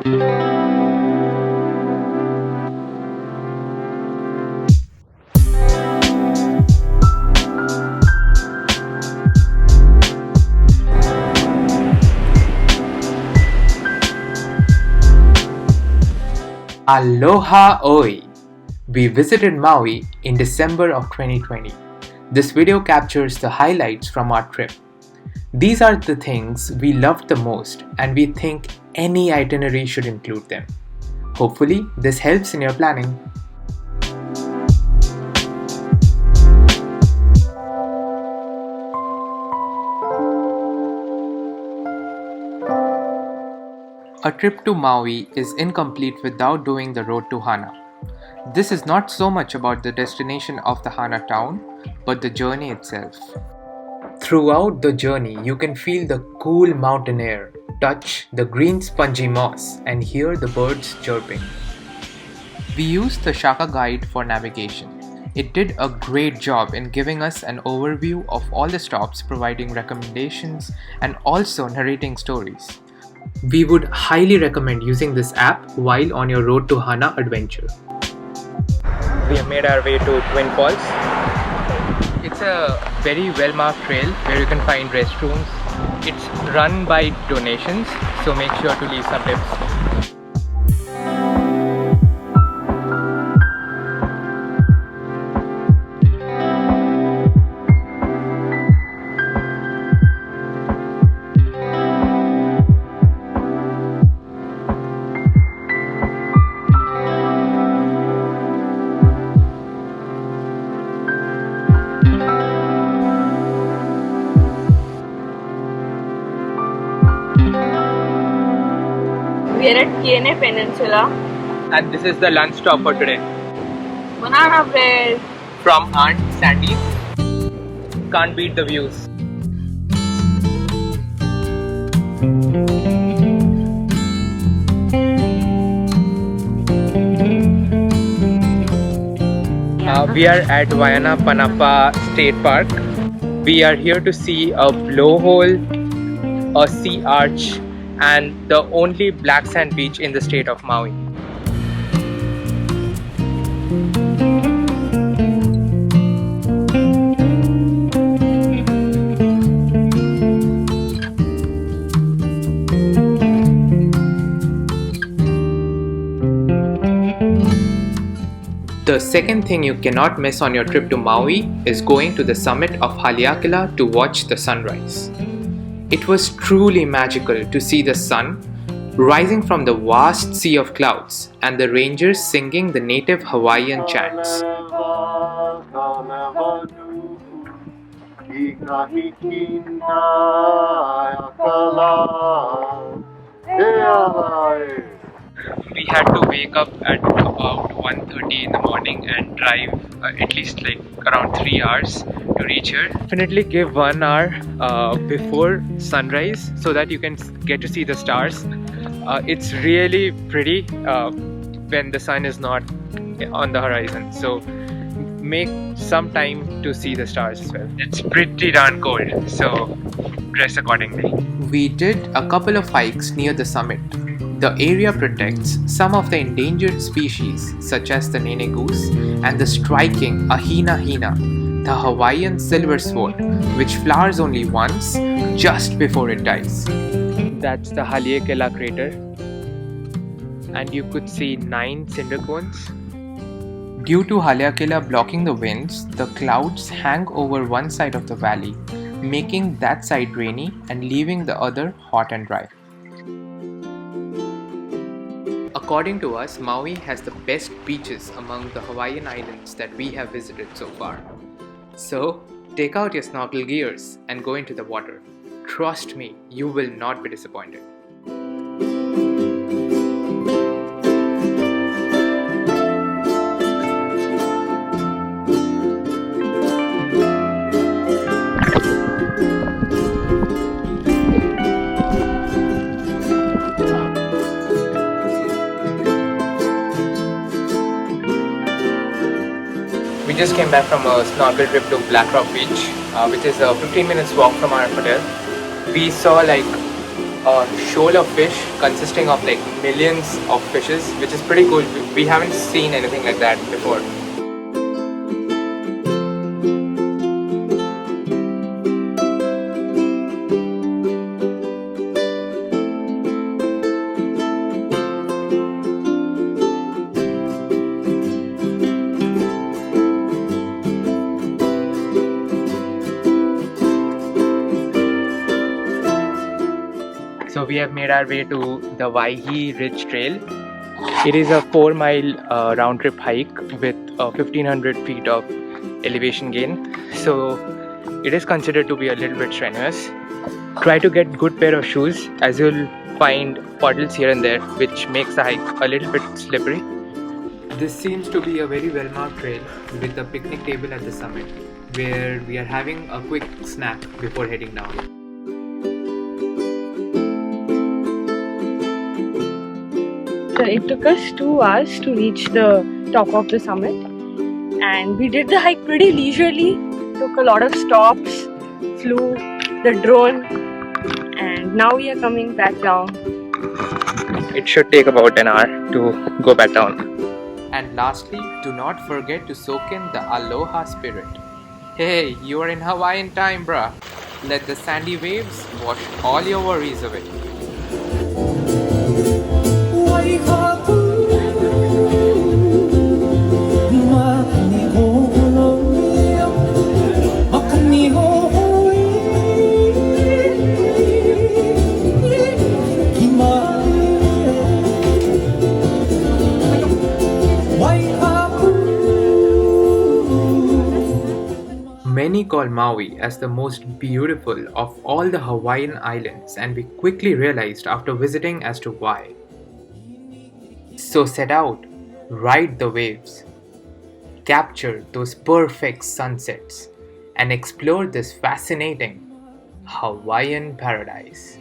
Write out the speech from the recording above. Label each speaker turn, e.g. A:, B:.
A: Aloha oi! We visited Maui in December of 2020. This video captures the highlights from our trip. These are the things we loved the most and we think any itinerary should include them. Hopefully, this helps in your planning. A trip to Maui is incomplete without doing the road to Hana. This is not so much about the destination of the Hana town, but the journey itself. Throughout the journey, you can feel the cool mountain air, touch the green spongy moss, and hear the birds chirping. We used the Shaka guide for navigation. It did a great job in giving us an overview of all the stops, providing recommendations, and also narrating stories. We would highly recommend using this app while on your road to Hana adventure. We have made our way to Twin Falls. It's a very well-marked trail where you can find restrooms. It's run by donations, so make sure to leave some tips.
B: We are at Kihei Peninsula.
A: And this is the lunch stop for today.
B: Banana bread.
A: From Aunt Sandy's. Can't beat the views. We are at Waianapanapa State Park. We are here to see a blowhole, a sea arch, and the only black sand beach in the state of Maui. The second thing you cannot miss on your trip to Maui is going to the summit of Haleakala to watch the sunrise. It was truly magical to see the sun rising from the vast sea of clouds and the rangers singing the native Hawaiian chants. We had to wake up at about 1:30 in the morning and drive at least like around 3 hours to reach here. Definitely give 1 hour before sunrise so that you can get to see the stars. It's really pretty when the sun is not on the horizon, so make some time to see the stars as well. It's pretty darn cold, so dress accordingly. We did a couple of hikes near the summit. The area protects some of the endangered species such as the nene goose and the striking Hina, the Hawaiian silver sword, which flowers only once just before it dies. That's the Haleakala crater, and you could see 9 cinder cones. Due to Haleakala blocking the winds, the clouds hang over one side of the valley, making that side rainy and leaving the other hot and dry. According to us, Maui has the best beaches among the Hawaiian islands that we have visited so far. So, take out your snorkel gears and go into the water. Trust me, you will not be disappointed. We just came back from a snorkel trip to Black Rock Beach, which is a 15 minutes walk from our hotel. We saw like a shoal of fish consisting of like millions of fishes, which is pretty cool. We haven't seen anything like that before. So we have made our way to the Waihee Ridge Trail. It is a 4-mile round trip hike with 1500 feet of elevation gain. So it is considered to be a little bit strenuous. Try to get good pair of shoes, as you'll find puddles here and there, which makes the hike a little bit slippery. This seems to be a very well marked trail with a picnic table at the summit, where we are having a quick snack before heading down.
B: So it took us 2 hours to reach the top of the summit, and we did the hike pretty leisurely. Took a lot of stops, flew the drone, and now we are coming back down.
A: It should take about an hour to go back down. And lastly, do not forget to soak in the Aloha spirit. Hey, you are in Hawaiian time, bruh. Let the sandy waves wash all your worries away. Many call Maui as the most beautiful of all the Hawaiian islands, and we quickly realized after visiting as to why. So set out, ride the waves, capture those perfect sunsets, and explore this fascinating Hawaiian paradise.